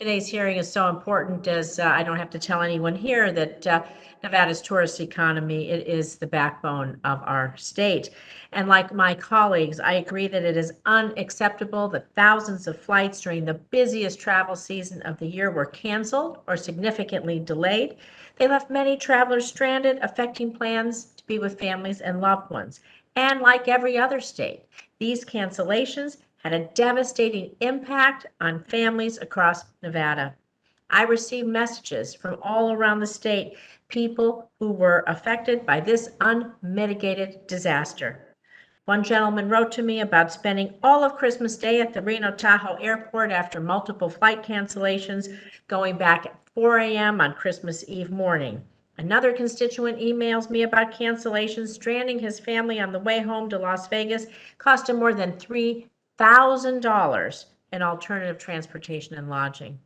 Today's hearing is so important as I don't have to tell anyone here that Nevada's tourist economy, it is the backbone of our state. And like my colleagues, I agree that it is unacceptable that thousands of flights during the busiest travel season of the year were canceled or significantly delayed. They left many travelers stranded, affecting plans to be with families and loved ones. And like every other state, these cancellations had a devastating impact on families across Nevada. I received messages from all around the state, people who were affected by this unmitigated disaster. One gentleman wrote to me about spending all of Christmas Day at the Reno Tahoe airport after multiple flight cancellations, going back at 4 a.m. on Christmas Eve morning. Another constituent emails me about cancellations, stranding his family on the way home to Las Vegas cost him more than $3,000 in alternative transportation and lodging.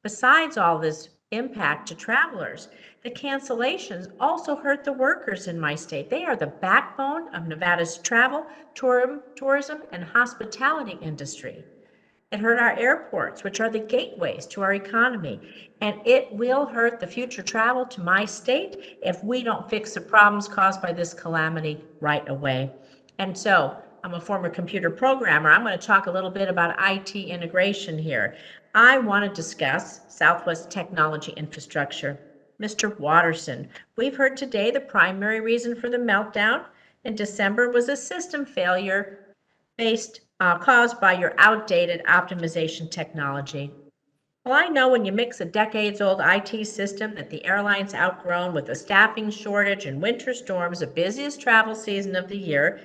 Besides all this impact to travelers, the cancellations also hurt the workers in my state. They are the backbone of Nevada's travel, tourism, and hospitality industry. It hurt our airports, which are the gateways to our economy, and it will hurt the future travel to my state if we don't fix the problems caused by this calamity right away. And so, I'm a former computer programmer. I'm going to talk a little bit about IT integration here. I want to discuss Southwest technology infrastructure. Mr. Watterson, we've heard today the primary reason for the meltdown in December was a system failure caused by your outdated optimization technology. Well, I know when you mix a decades-old IT system that the airline's outgrown with a staffing shortage and winter storms, the busiest travel season of the year,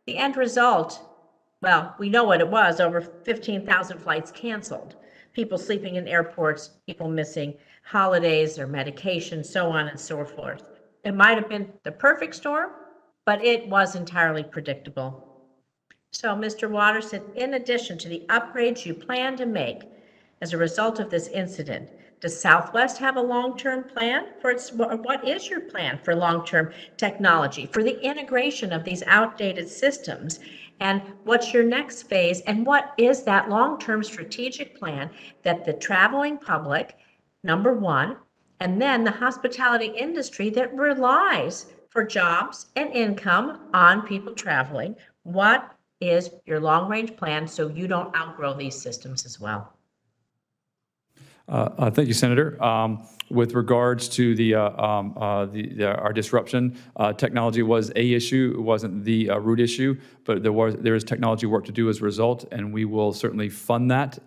the end result, well, we know what it was, over 15,000 flights canceled, people sleeping in airports, people missing holidays or medication, so on and so forth. It might have been the perfect storm, but it was entirely predictable. So, Mr. Watterson, in addition to the upgrades you plan to make as a result of this incident, does Southwest have a long-term plan for what is your plan for long-term technology, for the integration of these outdated systems? And what's your next phase? And what is that long-term strategic plan that the traveling public, number one, and then the hospitality industry that relies for jobs and income on people traveling? What is your long-range plan so you don't outgrow these systems as well? Thank you, Senator. With regards to our disruption, technology was a issue. It wasn't the root issue, but there is technology work to do as a result, and we will certainly fund that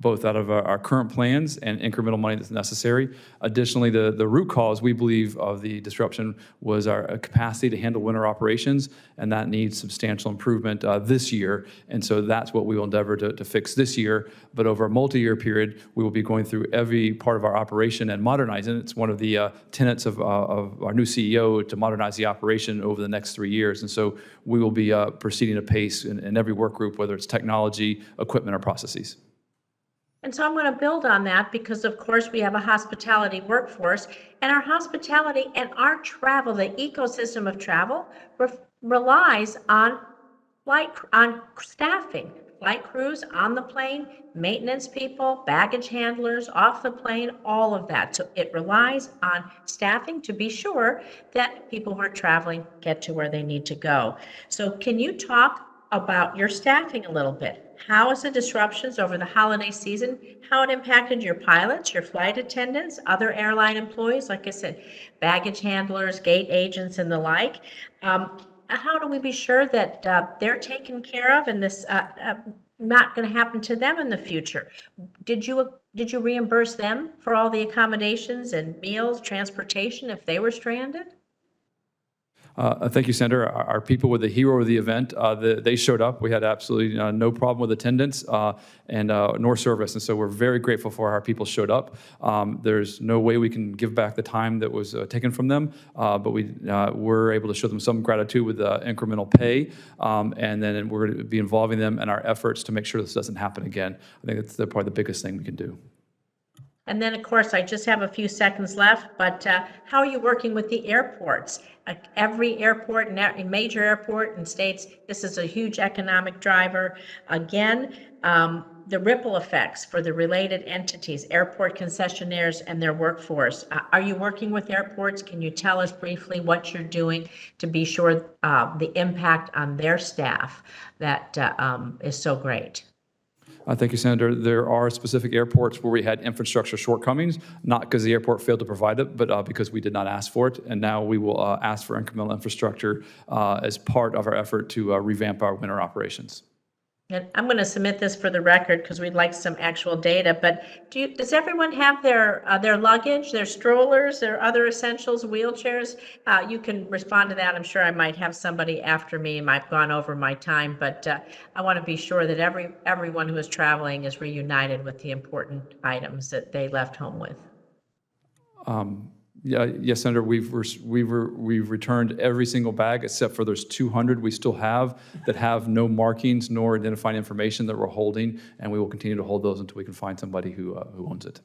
both out of our current plans and incremental money that's necessary. Additionally, the root cause, we believe, of the disruption was our capacity to handle winter operations, and that needs substantial improvement this year. And so that's what we will endeavor to fix this year. But over a multi-year period, we will be going through every part of our operation and modernizing it. It's one of the tenets of our new CEO to modernize the operation over the next 3 years. And so we will be proceeding apace in every work group, whether it's technology, equipment, or processes. And so I'm going to build on that because, of course, we have a hospitality workforce, and our hospitality and our travel, the ecosystem of travel, relies on staffing, flight crews on the plane, maintenance people, baggage handlers off the plane, all of that. So it relies on staffing to be sure that people who are traveling get to where they need to go. So can you talk about your staffing a little bit? How is the disruptions over the holiday season, how it impacted your pilots, your flight attendants, other airline employees, like I said, baggage handlers, gate agents, and the like? How do we be sure that they're taken care of and this not going to happen to them in the future? Did you reimburse them for all the accommodations and meals, transportation if they were stranded? Thank you, Senator. Our people were the hero of the event. They showed up. We had absolutely no problem with attendance nor service, and so we're very grateful for our people showed up. There's no way we can give back the time that was taken from them, but we were able to show them some gratitude with incremental pay, and then we're going to be involving them in our efforts to make sure this doesn't happen again. I think that's probably the biggest thing we can do. And then, of course, I just have a few seconds left, but how are you working with the airports? Every airport, major airport in states, this is a huge economic driver. Again, the ripple effects for the related entities, airport concessionaires and their workforce. Are you working with airports? Can you tell us briefly what you're doing to be sure the impact on their staff that is so great? Thank you, Senator. There are specific airports where we had infrastructure shortcomings, not because the airport failed to provide it, but because we did not ask for it. And now we will ask for incremental infrastructure as part of our effort to revamp our winter operations. And I'm going to submit this for the record because we'd like some actual data, but does everyone have their luggage, their strollers, their other essentials, wheelchairs? You can respond to that. I'm sure I might have somebody after me. I've gone over my time, but I want to be sure that everyone who is traveling is reunited with the important items that they left home with. Yeah, yes, Senator. We've returned every single bag except for there's 200 we still have that have no markings nor identifying information that we're holding, and we will continue to hold those until we can find somebody who owns it.